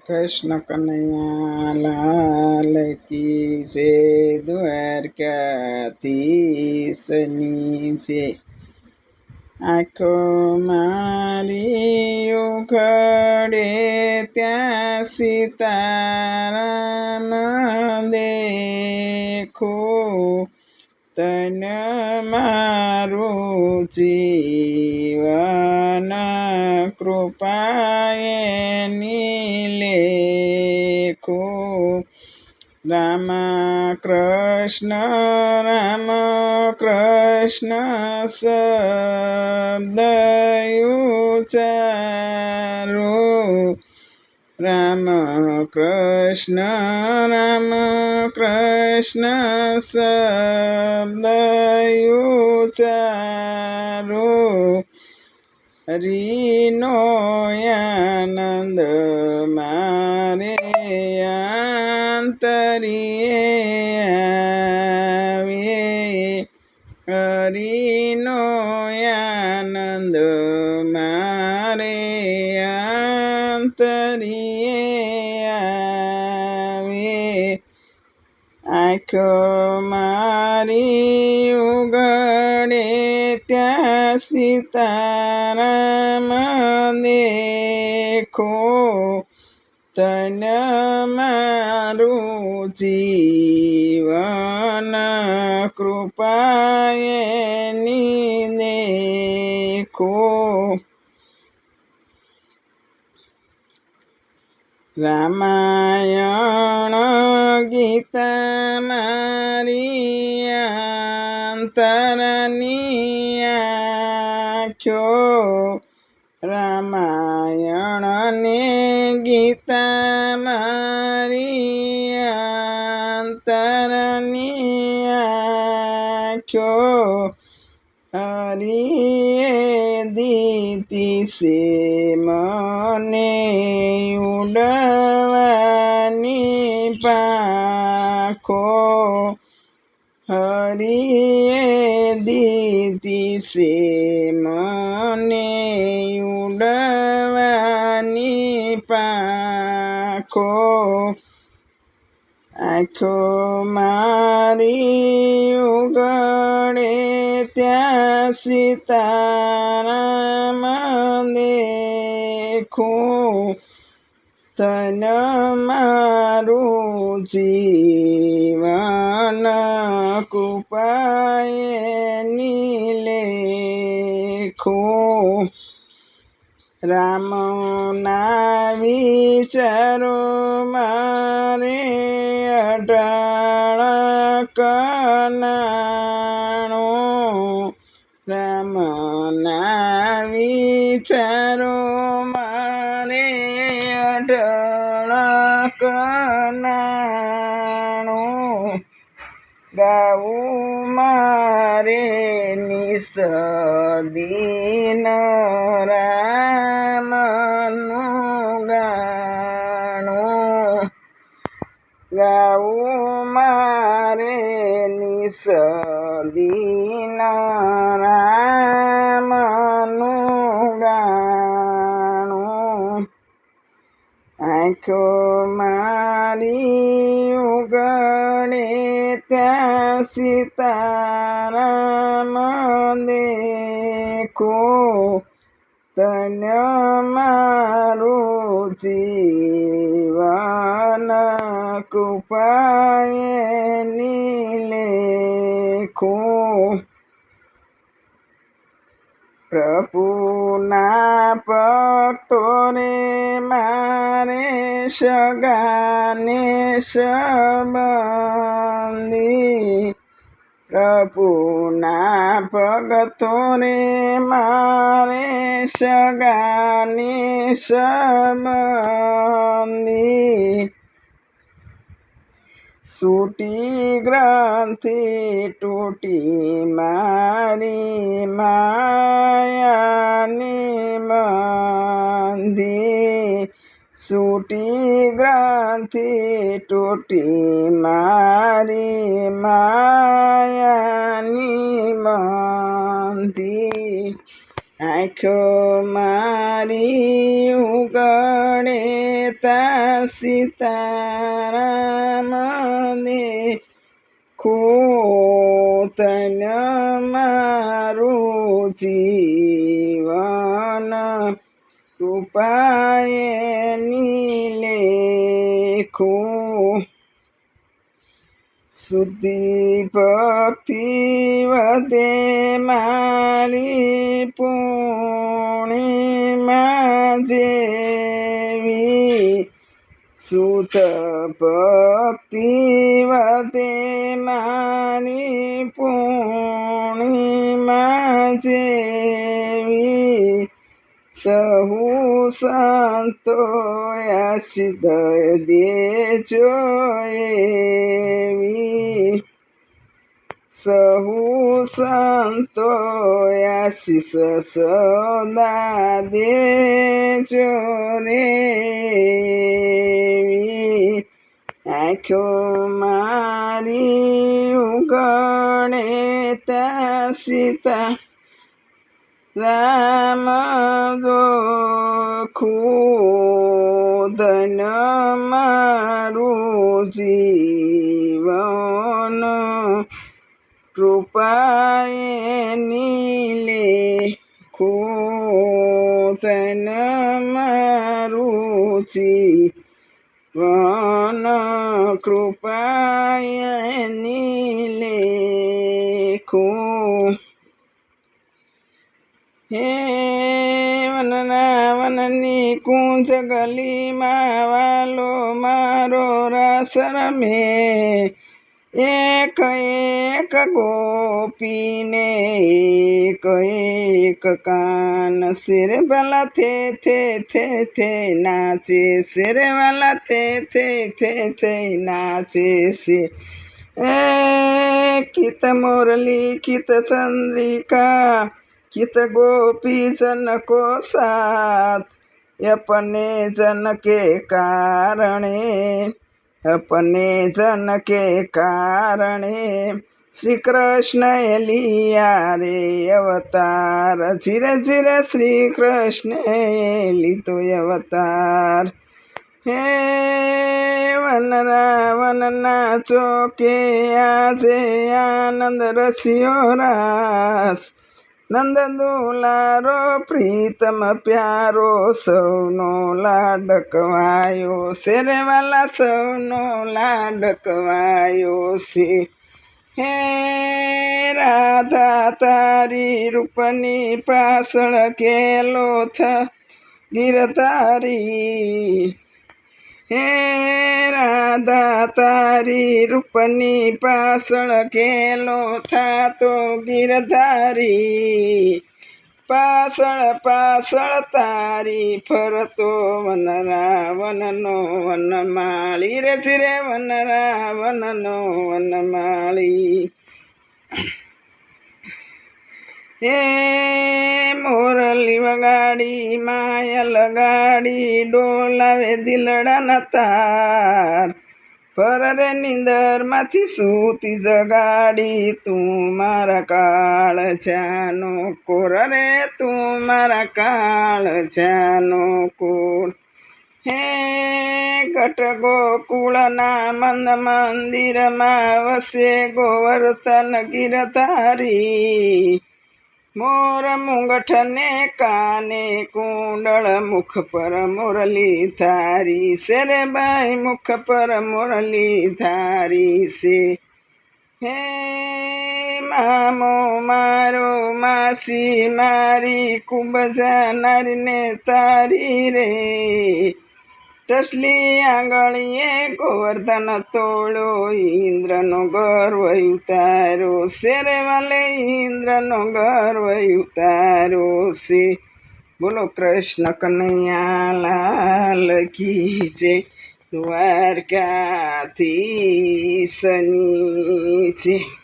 કૃષ્ણ કનૈયા લાલ કી જય, દ્વારકાધીશની છે. આંખો મારી ઉઘડે ત્યાં સીતારામ દેખો, તન મારું જીવન કૃપાએ લેખો. રામ કૃષ્ણ શબ્દ ઉચ્ચારો, રામ કૃષ્ણ શબ્દ ઉચ્ચારો. હરિનો આનંદ મારે આંતરીએ આવે, હરિનો આનંદ મારે આંતરીએ આવે. આંખો મારી ઉઘડે ત્યાં સીતારામ દેખો, તન મારું જીવન કૃપાએ દેખો. રામાયણ ગીતા મારી અંતરની આંખ્યો, રામાયણ ને ગીતા મારી અંતરની આંખ્યો. હરિએ દીધી છે મને ઉડવાની પાંખો, હરિએ દીધી છે મને ઉડવાની પાંખો. આંખો મારી ઉઘડે ત્યાં સીતારામ દેખું, તન મારું જીવન કૃપાએ લેખું. રામના વિચારો મારે અઢાળ કનાણો, રામના વિચારો મારે અઢાળ કનાણો. ગાવું મારે નિસદીન રામનું ગાણું, ગાવું મારે નિસદીન રામનું ગાણું. આંખો મારી ઉઘડે ત્યાં સીતારામ દેખો, તન મારું જીવન કૃપાએ લેખું. પ્રભુના ભક્તોને મારે સગાને સંબંધી, પ્રભુના ભક્તોને મારે સગાને સંબંધી. સૂટી ગ્રંથિ તૂટી મારી માયાની બંધી, સૂટી ગ્રંથિ તૂટી મારી માયાની બંધી. આંખો મારી ઉગડે તા સીતારામ તન મારું જીવન કૃપાએ લેખું શુદ્ધિ ભક્તિ વધે મારી પૂર્ણિમા જેવી શુદ્ધ ભક્તિ વધે મારી પૂર્ણિમા જેવી સહુ સંતો આશીષ દેજો એવી સહુ સંતો આશીષ સદા દેજો રે આંખો મારી ઉગડે તા સીતા રામ જોખું ધન મારું જીવન કૃપાએ લેખું ધન મારું જીવન કૃપાએ લેખું હે વનના વનની કુંજ ગલીમાં વાલો મારો રાસ રમે એક એક ગોપીને એક કાન શેરવાલા થે નાચે શેરવાલા થે નાચે છે કિત મુરલી કિત ચંદ્રિકા कित गोपी जन को साथ अपने जन के कारणे श्री कृष्ण लिया रे अवतार धीरे धीरे श्री कृष्ण ली तो अवतार हे वन नाचो के आजे आनंद रसियो रास नंद दुलारो प्रीतम प्यारो सौनो लाडकवायो शेरवाला सौनो लाडकवायो से हे राधा तारी रूपनी पासळ केलो थ गिरधारी हे राधा तारी रूपनी पासळ केलो था तो गिरधारी पासळ तारी फरतो वन रावणनो वनमाळी रे चिरे वन रावणनो वनमाळी हे मोरली वगाडी मायल गाडी डोलावे दिलडाना तार पर रे निंदर माथी सूती जगाडी તું મારા કાળ જાનો કોર રે તું મારા કાળ જાનો કોર હે ઘટ ગોકુળના મંદ મંદિરમાં વસે ગોવર્ધન ગિરધારી मोर मुंगठने काने कुंडल मुख पर मुरली धारी शेरे बाई मुख पर मुरली धारी से हे मामो मारो मासी मारी कुबजा नारी ने तारी रे टसली आंगळीए गोवर्धन तोड़ो इंद्रनो गर्व उतारो शेरे वाले इंद्रनो गर्व उतारो से बोलो कृष्ण कन्हैया लाल की जय द्वारकाधीशनी जय।